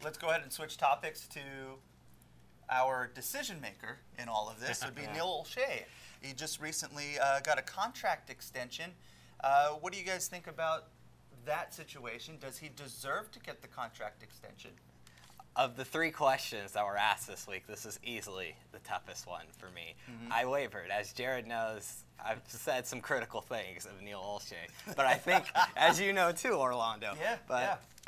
let's go ahead and switch topics to our decision maker in all of this. Would be Neil Olshey. He just recently got a contract extension. What do you guys think about that situation? Does he deserve to get the contract extension? Of the 3 questions that were asked this week, this is easily the toughest one for me. I wavered. As Jared knows, I've said some critical things of Neil Olshey. But I think, as you know too, Orlando.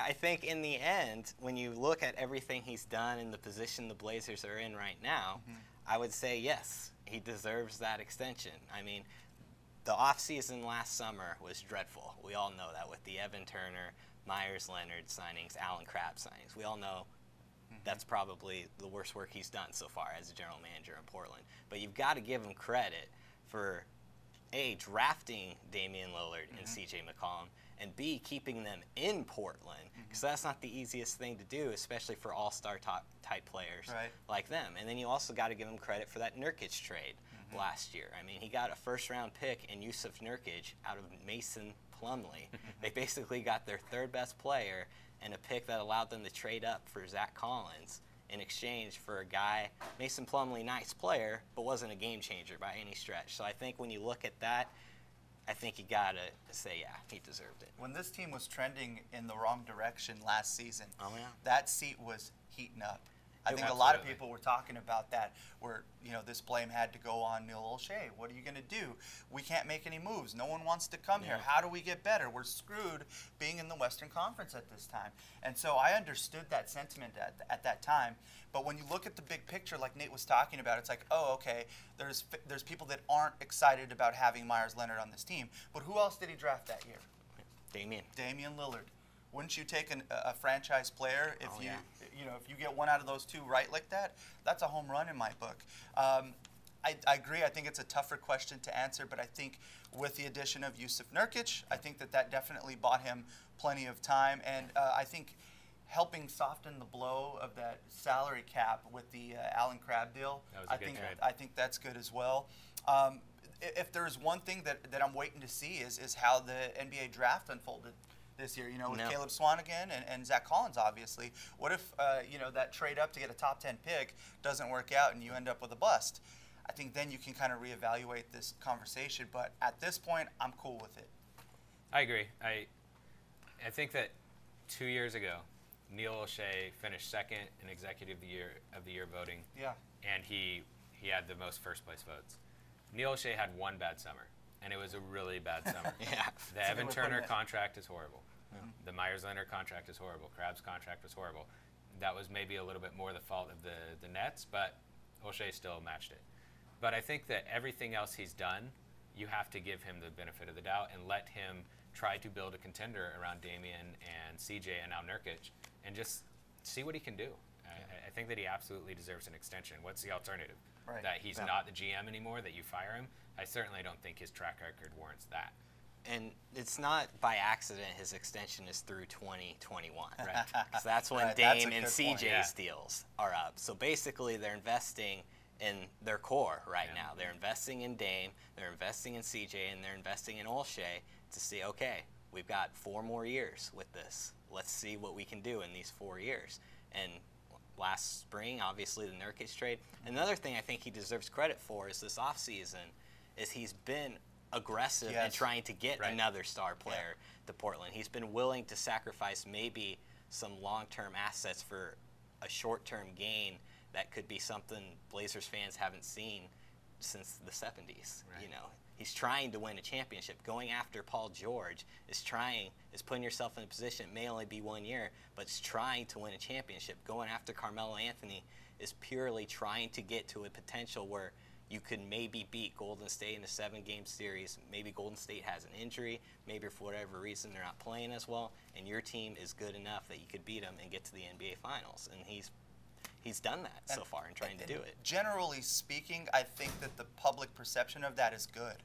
I think in the end, when you look at everything he's done and the position the Blazers are in right now, I would say yes, he deserves that extension. I mean, the offseason last summer was dreadful. We all know that with the Evan Turner, Myers Leonard signings, Allen Crabbe signings. We all know that's probably the worst work he's done so far as a general manager in Portland. But you've got to give him credit for, A, drafting Damian Lillard and C.J. McCollum, and B, keeping them in Portland, because that's not the easiest thing to do, especially for all-star type players like them. And then you also got to give him credit for that Nurkic trade last year. I mean, he got a first-round pick in Yusuf Nurkic out of Mason Plumlee. They basically got their 3rd best player and a pick that allowed them to trade up for Zach Collins in exchange for a guy, Mason Plumlee, nice player, but wasn't a game changer by any stretch. So I think when you look at that, I think you got to say, yeah, he deserved it. When this team was trending in the wrong direction last season, that seat was heating up. I think a lot of people were talking about that, where, you know, this blame had to go on Neil Olshey. What are you going to do? We can't make any moves. No one wants to come here. How do we get better? We're screwed being in the Western Conference at this time. And so I understood that sentiment at that time. But when you look at the big picture, like Nate was talking about, it's like, oh, okay, there's people that aren't excited about having Myers Leonard on this team. But who else did he draft that year? Damian Lillard. Wouldn't you take a franchise player if you know, if you get one out of those 2 right like that? That's a home run in my book. I agree. I think it's a tougher question to answer, but I think with the addition of Yusuf Nurkic, I think that definitely bought him plenty of time, and I think helping soften the blow of that salary cap with the Allen Crabbe deal, I think that's good as well. If there's one thing that I'm waiting to see is how the NBA draft unfolded this year, you know, with Caleb Swanigan and Zach Collins, obviously. What if, you know, that trade up to get a top 10 pick doesn't work out and you end up with a bust? I think then you can kind of reevaluate this conversation. But at this point, I'm cool with it. I agree. I think that 2 years ago, Neil Olshey finished 2nd in Executive of the Year voting. And he had the most first-place votes. Neil Olshey had one bad summer, and it was a really bad summer. The Evan Turner contract is horrible. The Myers Leonard contract is horrible. Crabbe's contract was horrible. That was maybe a little bit more the fault of the Nets, but Olshey still matched it. But I think that everything else he's done, you have to give him the benefit of the doubt and let him try to build a contender around Damian and CJ and now Nurkic and just see what he can do. I think that he absolutely deserves an extension. What's the alternative? That he's not the GM anymore, that you fire him? I certainly don't think his track record warrants that. And it's not by accident his extension is through 2021, right? Because that's when Dame and CJ's deals are up. So basically they're investing in their core right now. They're investing in Dame, they're investing in CJ, and they're investing in Olshey to see, okay, we've got 4 more years with this. Let's see what we can do in these 4 years. And last spring, obviously, the Nurkic trade. Another thing I think he deserves credit for is this offseason is he's been aggressive in trying to get another star player to Portland. He's been willing to sacrifice maybe some long-term assets for a short-term gain that could be something Blazers fans haven't seen since the 70s. You know, he's trying to win a championship. Going after Paul George is putting yourself in a position, it may only be 1 year, but it's trying to win a championship. Going after Carmelo Anthony is purely trying to get to a potential where you could maybe beat Golden State in a 7-game series. Maybe Golden State has an injury. Maybe for whatever reason they're not playing as well, and your team is good enough that you could beat them and get to the NBA Finals. And he's done that so far in trying to do it. Generally speaking, I think that the public perception of that is good.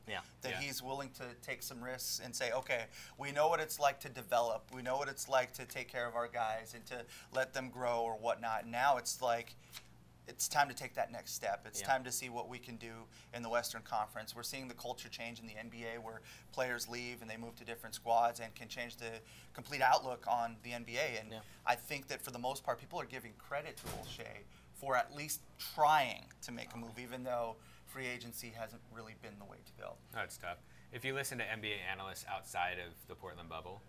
That he's willing to take some risks and say, okay, we know what it's like to develop. We know what it's like to take care of our guys and to let them grow or whatnot. Now it's like, it's time to take that next step. It's time to see what we can do in the Western Conference. We're seeing the culture change in the NBA where players leave and they move to different squads and can change the complete outlook on the NBA. And I think that for the most part, people are giving credit to Olshey for at least trying to make a move, even though free agency hasn't really been the way to go. That's tough. If you listen to NBA analysts outside of the Portland bubble,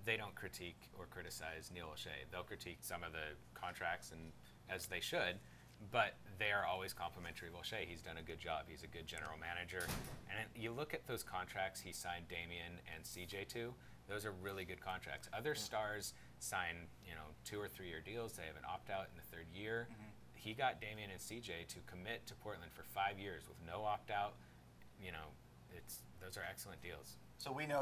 they don't critique or criticize Neil Olshey. They'll critique some of the contracts, and as they should, but they are always complimentary of Olshey. He's done a good job. He's a good general manager. And you look at those contracts he signed Damian and CJ to, those are really good contracts. Other stars sign, 2 or 3 year deals. They have an opt-out in the 3rd year. He got Damian and CJ to commit to Portland for 5 years with no opt-out. Those are excellent deals. So we know